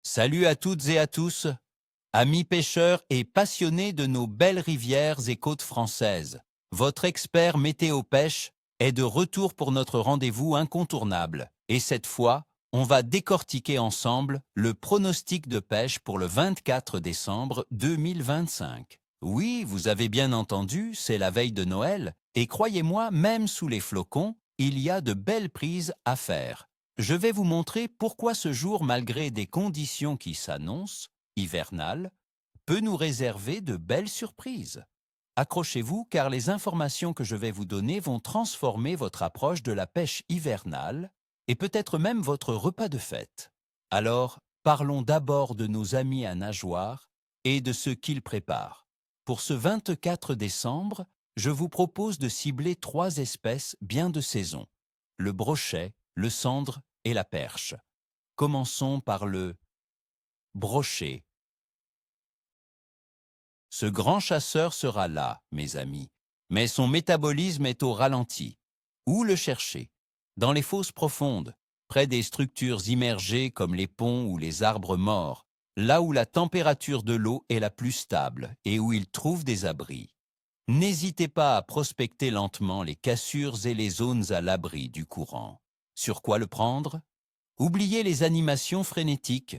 Salut à toutes et à tous, amis pêcheurs et passionnés de nos belles rivières et côtes françaises. Votre expert météo pêche est de retour pour notre rendez-vous incontournable. Et cette fois, on va décortiquer ensemble le pronostic de pêche pour le 24 décembre 2025. Oui, vous avez bien entendu, c'est la veille de Noël, et croyez-moi, même sous les flocons, il y a de belles prises à faire. Je vais vous montrer pourquoi ce jour, malgré des conditions qui s'annoncent, hivernales, peut nous réserver de belles surprises. Accrochez-vous car les informations que je vais vous donner vont transformer votre approche de la pêche hivernale et peut-être même votre repas de fête. Alors, parlons d'abord de nos amis à nageoires et de ce qu'ils préparent. Pour ce 24 décembre, je vous propose de cibler 3 espèces bien de saison: le brochet, le sandre et la perche. Commençons par le brochet. Ce grand chasseur sera là, mes amis, mais son métabolisme est au ralenti. Où le chercher? Dans les fosses profondes, près des structures immergées comme les ponts ou les arbres morts, là où la température de l'eau est la plus stable et où il trouve des abris. N'hésitez pas à prospecter lentement les cassures et les zones à l'abri du courant. Sur quoi le prendre? Oubliez les animations frénétiques.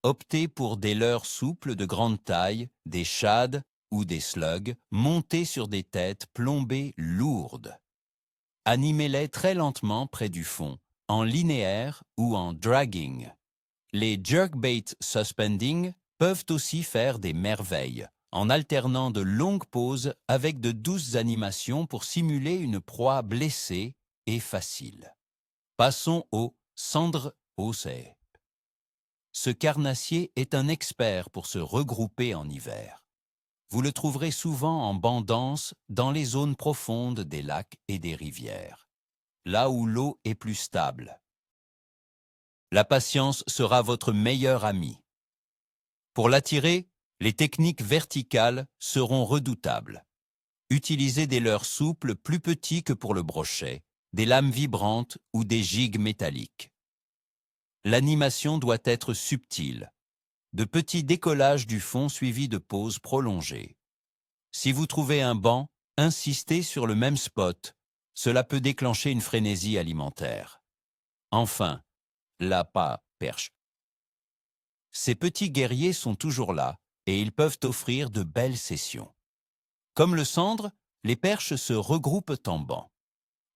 Optez pour des leurres souples de grande taille, des shad ou des slugs montés sur des têtes plombées lourdes. Animez-les très lentement près du fond, en linéaire ou en dragging. Les jerkbait suspending peuvent aussi faire des merveilles, en alternant de longues pauses avec de douces animations pour simuler une proie blessée et facile. Passons au cendre océ. Ce carnassier est un expert pour se regrouper en hiver. Vous le trouverez souvent en banc dense dans les zones profondes des lacs et des rivières, là où l'eau est plus stable. La patience sera votre meilleur ami. Pour l'attirer, les techniques verticales seront redoutables. Utilisez des leurres souples plus petits que pour le brochet, des lames vibrantes ou des gigues métalliques. L'animation doit être subtile. De petits décollages du fond suivis de pauses prolongées. Si vous trouvez un banc, insistez sur le même spot. Cela peut déclencher une frénésie alimentaire. Enfin, la perche. Ces petits guerriers sont toujours là et ils peuvent offrir de belles sessions. Comme le cendre, les perches se regroupent en bancs.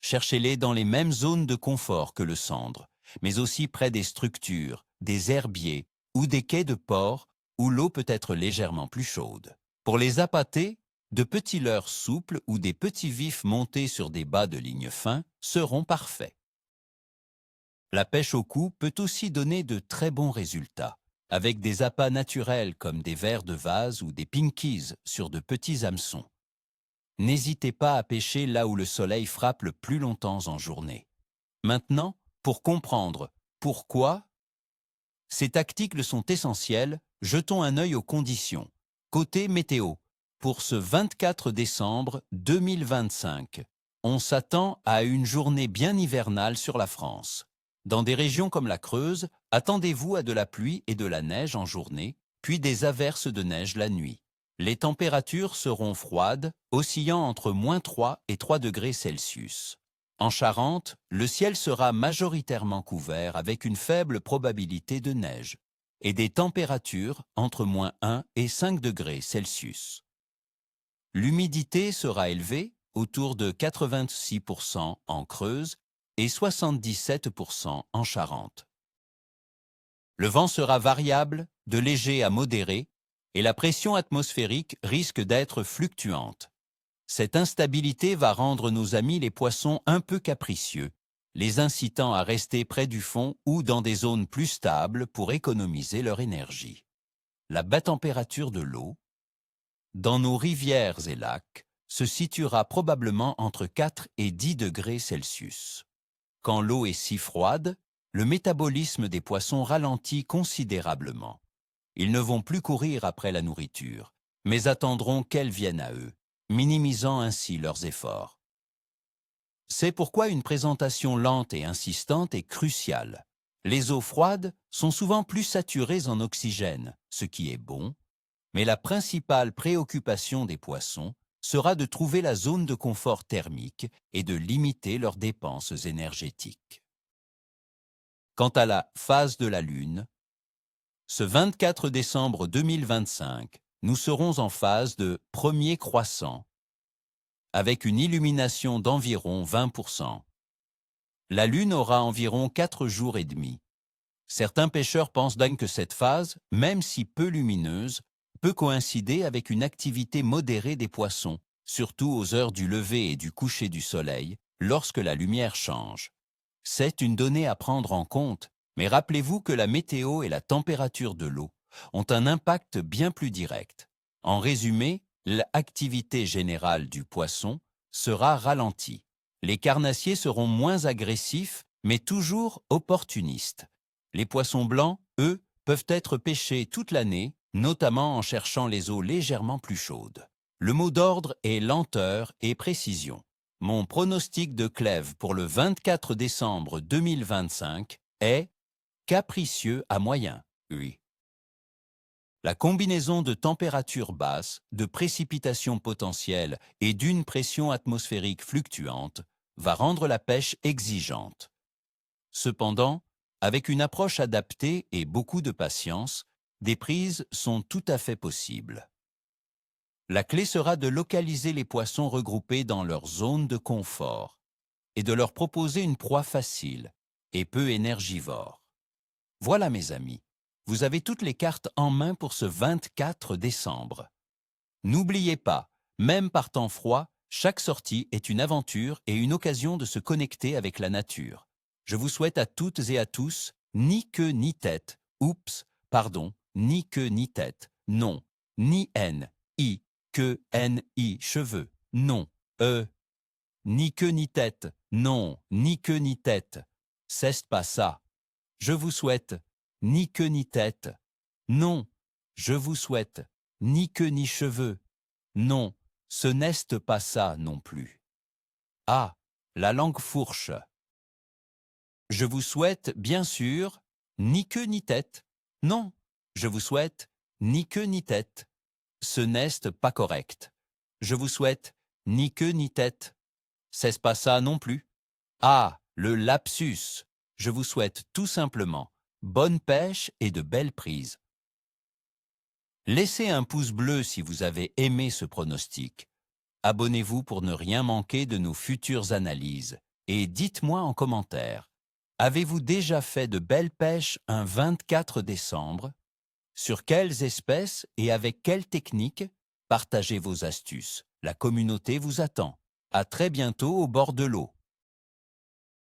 Cherchez-les dans les mêmes zones de confort que le cendre, mais aussi près des structures, des herbiers ou des quais de port où l'eau peut être légèrement plus chaude. Pour les appâter, de petits leurres souples ou des petits vifs montés sur des bas de ligne fins seront parfaits. La pêche au cou peut aussi donner de très bons résultats, avec des appâts naturels comme des vers de vase ou des pinkies sur de petits hameçons. N'hésitez pas à pêcher là où le soleil frappe le plus longtemps en journée. Maintenant, pour comprendre pourquoi ces tactiques sont essentielles, jetons un œil aux conditions. Côté météo, pour ce 24 décembre 2025, on s'attend à une journée bien hivernale sur la France. Dans des régions comme la Creuse, attendez-vous à de la pluie et de la neige en journée, puis des averses de neige la nuit. Les températures seront froides, oscillant entre -3 et 3 degrés Celsius. En Charente, le ciel sera majoritairement couvert avec une faible probabilité de neige et des températures entre -1 et 5 degrés Celsius. L'humidité sera élevée, autour de 86% en Creuse et 77% en Charente. Le vent sera variable, de léger à modéré, et la pression atmosphérique risque d'être fluctuante. Cette instabilité va rendre nos amis les poissons un peu capricieux, les incitant à rester près du fond ou dans des zones plus stables pour économiser leur énergie. La bas température de l'eau, dans nos rivières et lacs, se situera probablement entre 4 et 10 degrés Celsius. Quand l'eau est si froide, le métabolisme des poissons ralentit considérablement. Ils ne vont plus courir après la nourriture, mais attendront qu'elle vienne à eux, minimisant ainsi leurs efforts. C'est pourquoi une présentation lente et insistante est cruciale. Les eaux froides sont souvent plus saturées en oxygène, ce qui est bon, mais la principale préoccupation des poissons sera de trouver la zone de confort thermique et de limiter leurs dépenses énergétiques. Quant à la phase de la Lune, ce 24 décembre 2025, nous serons en phase de premier croissant, avec une illumination d'environ 20%. La Lune aura environ 4 jours et demi. Certains pêcheurs pensent donc que cette phase, même si peu lumineuse, peut coïncider avec une activité modérée des poissons, surtout aux heures du lever et du coucher du soleil, lorsque la lumière change. C'est une donnée à prendre en compte, mais rappelez-vous que la météo et la température de l'eau ont un impact bien plus direct. En résumé, l'activité générale du poisson sera ralentie. Les carnassiers seront moins agressifs, mais toujours opportunistes. Les poissons blancs, eux, peuvent être pêchés toute l'année, notamment en cherchant les eaux légèrement plus chaudes. Le mot d'ordre est lenteur et précision. Mon pronostic de Clèves pour le 24 décembre 2025 est capricieux à moyen, oui. La combinaison de températures basses, de précipitations potentielles et d'une pression atmosphérique fluctuante va rendre la pêche exigeante. Cependant, avec une approche adaptée et beaucoup de patience, des prises sont tout à fait possibles. La clé sera de localiser les poissons regroupés dans leur zone de confort et de leur proposer une proie facile et peu énergivore. Voilà mes amis, vous avez toutes les cartes en main pour ce 24 décembre. N'oubliez pas, même par temps froid, chaque sortie est une aventure et une occasion de se connecter avec la nature. Je vous souhaite à toutes et à tous, ni queue ni tête, ni queue ni tête, non, ni N, I, que N, I, cheveux, non, ni queue ni tête, non, ni queue ni tête, c'est pas ça. Je vous souhaite, ni queue ni tête, non, je vous souhaite, ni queue ni cheveux, non, ce n'est pas ça non plus. Ah, la langue fourche. Je vous souhaite, bien sûr, ni queue ni tête. Non, je vous souhaite, ni queue ni tête. Ce n'est pas correct. Je vous souhaite, ni queue ni tête. C'est pas ça non plus. Ah, le lapsus. Je vous souhaite tout simplement bonne pêche et de belles prises. Laissez un pouce bleu si vous avez aimé ce pronostic. Abonnez-vous pour ne rien manquer de nos futures analyses. Et dites-moi en commentaire, avez-vous déjà fait de belles pêches un 24 décembre? Sur quelles espèces et avec quelles techniques? Partagez vos astuces. La communauté vous attend. À très bientôt au bord de l'eau.